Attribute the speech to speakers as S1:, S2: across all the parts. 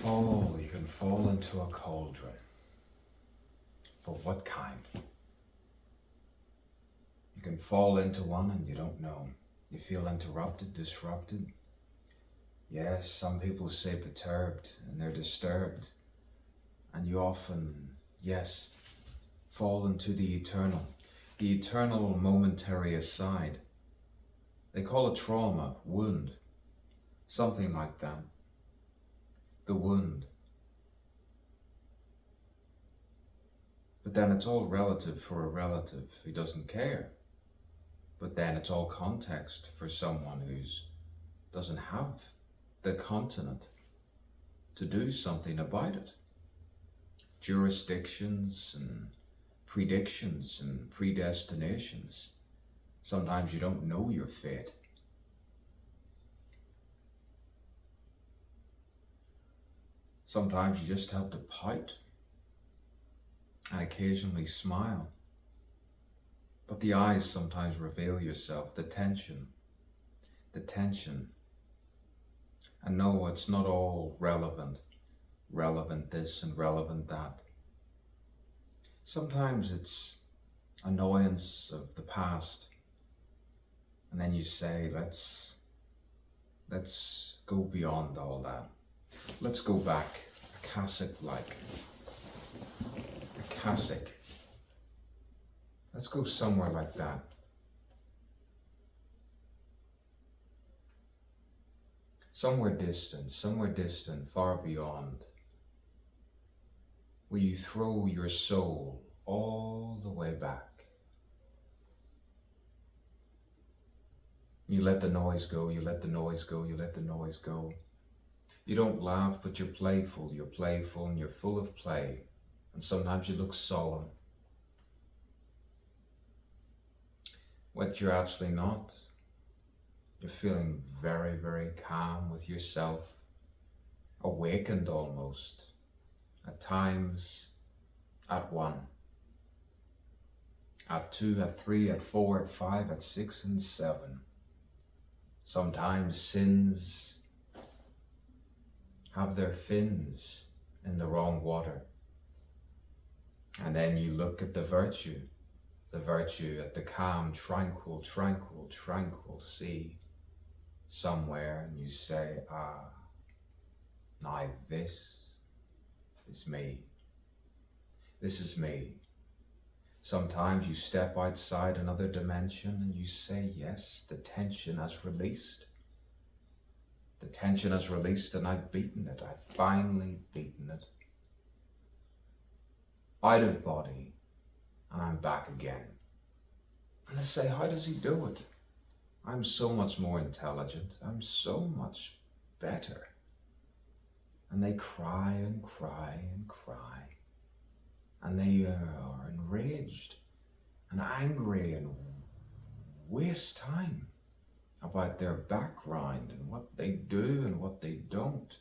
S1: You can fall into a cauldron. For what kind? You can fall into one and you don't know. You feel interrupted, disrupted. Yes, some people say perturbed and they're disturbed. And you often, yes, fall into the eternal momentary aside. They call it trauma, wound, something like that. The wound. But then it's all relative for a relative who doesn't care. But then it's all context for someone who doesn't have the continent to do something about it. Jurisdictions and predictions and predestinations. Sometimes you don't know your fate. Sometimes you just have to pout and occasionally smile. But the eyes sometimes reveal yourself, the tension. And no, it's not all relevant this and relevant that. Sometimes it's annoyance of the past. And then you say, let's go beyond all that. Let's go back, a cassock. Let's go somewhere like that. Somewhere distant, far beyond, where you throw your soul all the way back. You let the noise go, you let the noise go, you let the noise go. You don't laugh, but you're playful and you're full of play. And sometimes you look solemn. What you're actually not. You're feeling very, very calm with yourself, awakened almost, at times at 1, at 2, at 3, at 4, at 5, at 6 and 7. Sometimes sins have their fins in the wrong water. And then you look at the virtue at the calm, tranquil sea somewhere, and you say, now this is me. This is me. Sometimes you step outside another dimension and you say, yes, the tension has released. The tension has released and I've beaten it. I've finally beaten it. Out of body, and I'm back again. And I say, how does he do it? I'm so much more intelligent. I'm so much better. And they cry and cry and cry. And they are enraged and angry and waste time about their background and what they do and what they don't.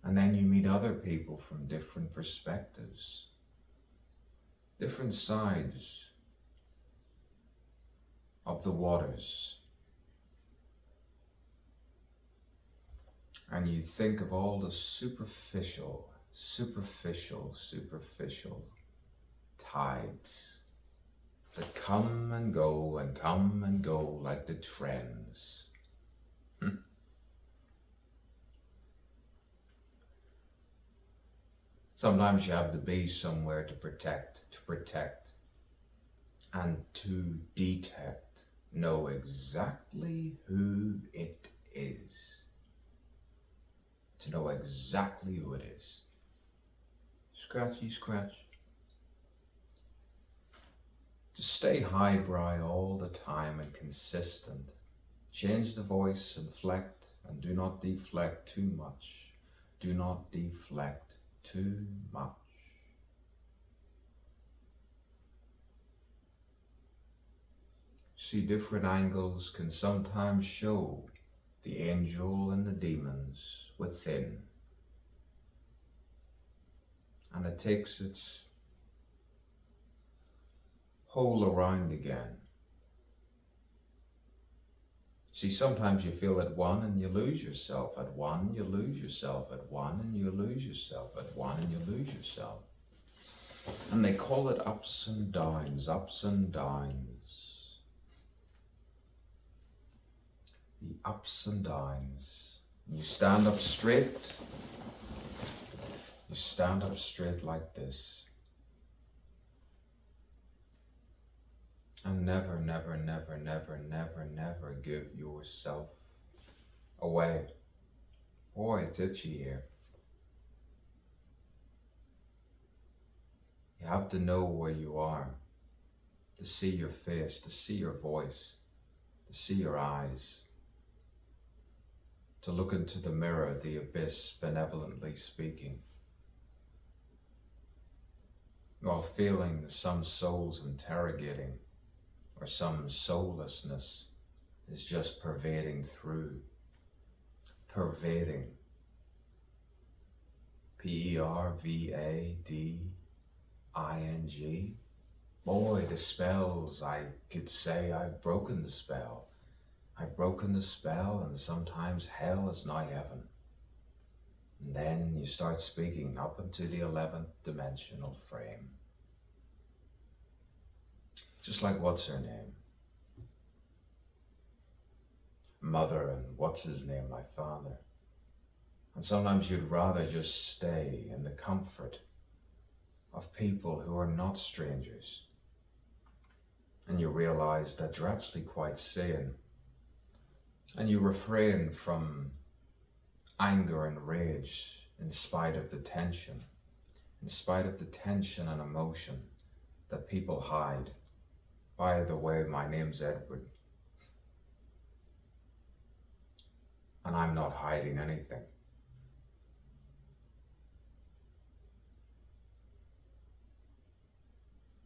S1: And then you meet other people from different perspectives, different sides of the waters. And you think of all the superficial tides that come and go like the trends. Sometimes you have to be somewhere to protect, and to detect, know exactly who it is. To know exactly who it is. Scratchy scratch. To stay highbrow all the time and consistent. Change the voice, inflect, and do not deflect too much. Do not deflect too much. See, different angles can sometimes show the angel and the demons within. And it takes its whole around again. See, sometimes you feel at one and you lose yourself. At one, you lose yourself. At one, and you lose yourself. At one, and you lose yourself. And they call it ups and downs, ups and downs. The ups and downs. And you stand up straight. You stand up straight like this. And never, never, never, never, never, never give yourself away. Boy, did she hear. You have to know where you are, to see your face, to see your voice, to see your eyes, to look into the mirror, the abyss, benevolently speaking, while feeling some souls interrogating, or some soullessness is just pervading through. Pervading. Pervading. Boy, the spells, I could say I've broken the spell. I've broken the spell, and sometimes hell is now heaven. And then you start speaking up into the 11th dimensional frame. Just like what's her name? Mother, and what's his name? My father. And sometimes you'd rather just stay in the comfort of people who are not strangers. And you realize that you're actually quite sane. And you refrain from anger and rage in spite of the tension. In spite of the tension and emotion that people hide. By the way, my name's Edward. And I'm not hiding anything.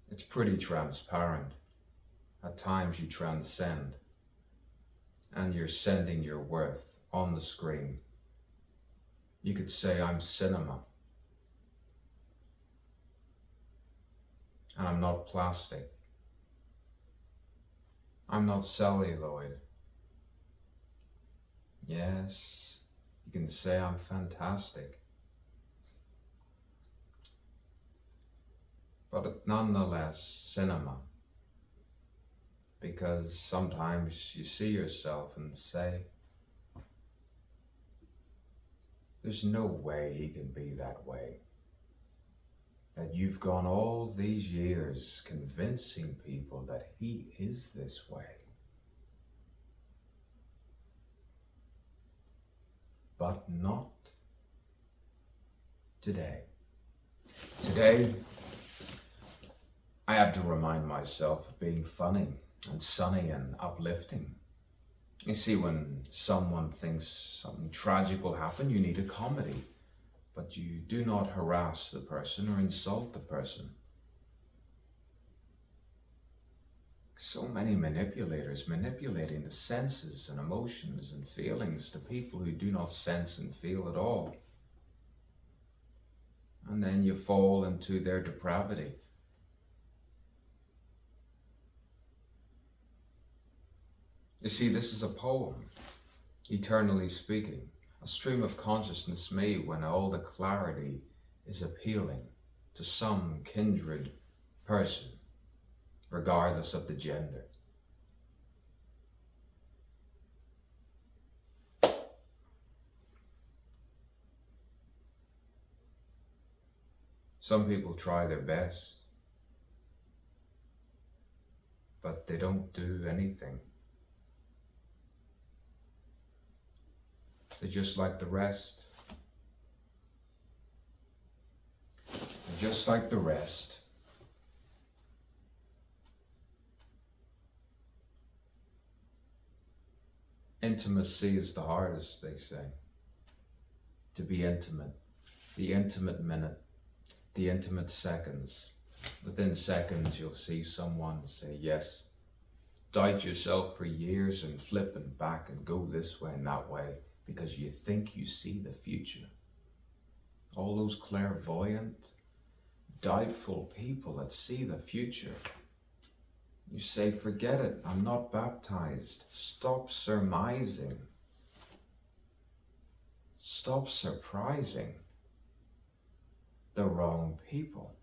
S1: It's pretty transparent. At times you transcend. And you're sending your worth on the screen. You could say I'm cinema. And I'm not plastic. I'm not celluloid. Yes, you can say I'm fantastic. But nonetheless, cinema. Because sometimes you see yourself and say, there's no way he can be that way. That you've gone all these years convincing people that he is this way. But not today. Today, I had to remind myself of being funny and sunny and uplifting. You see, when someone thinks something tragic will happen, you need a comedy. But you do not harass the person or insult the person. So many manipulators manipulating the senses and emotions and feelings to people who do not sense and feel at all. And then you fall into their depravity. You see, this is a poem, eternally speaking. A stream of consciousness made when all the clarity is appealing to some kindred person, regardless of the gender. Some people try their best, but they don't do anything. They're just like the rest. They're just like the rest. Intimacy is the hardest, they say. To be intimate. The intimate minute. The intimate seconds. Within seconds, you'll see someone say yes. Doubt yourself for years and flip and back and go this way and that way. Because you think you see the future. All those clairvoyant, doubtful people that see the future You say, forget it, I'm not baptized. Stop surmising. Stop surprising the wrong people.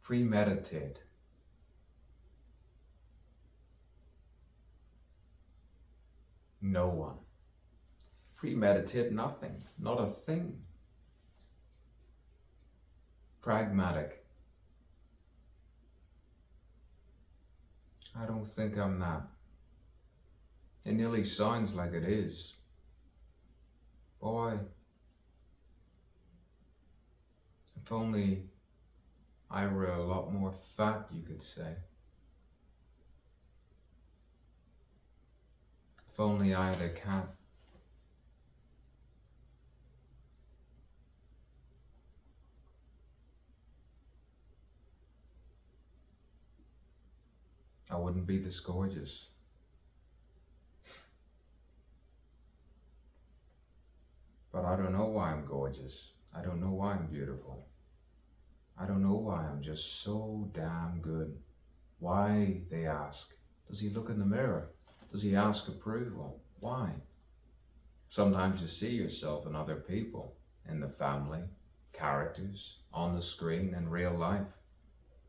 S1: Premeditate. No one. Premeditate nothing, not a thing. Pragmatic. I don't think I'm that. It nearly sounds like it is. Boy, if only I were a lot more fat, you could say. If only I had a cat. I wouldn't be this gorgeous. But I don't know why I'm gorgeous. I don't know why I'm beautiful. I don't know why I'm just so damn good. Why, they ask. Does he look in the mirror? Does he ask approval? Why? Sometimes you see yourself in other people, in the family, characters, on the screen, in real life.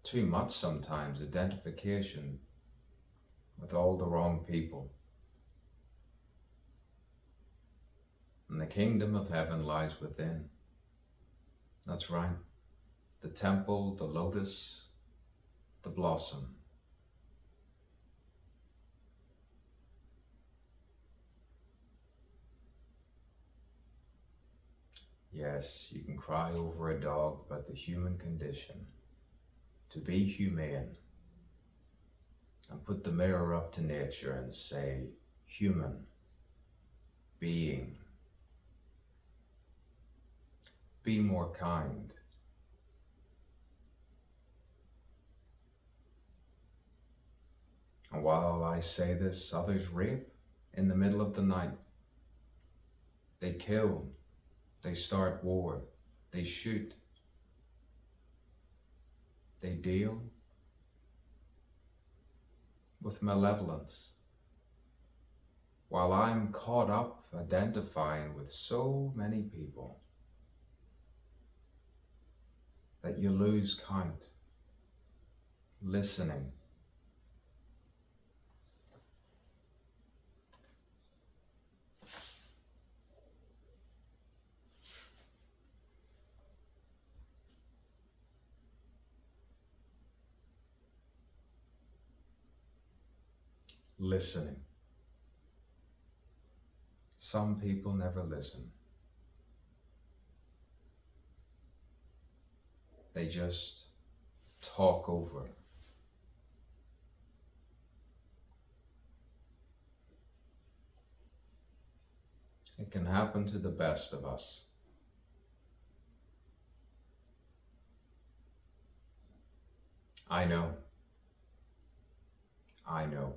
S1: Too much sometimes identification with all the wrong people. And the kingdom of heaven lies within. That's right. The temple, the lotus, the blossom. Yes, you can cry over a dog, but the human condition, to be humane, and put the mirror up to nature and say, human, being, be more kind. And while I say this, others rape in the middle of the night. They kill, they start war, they shoot, they deal with malevolence. While I'm caught up identifying with so many people that you lose count, listening. Listening. Some people never listen. They just talk over. It can happen to the best of us. I know. I know.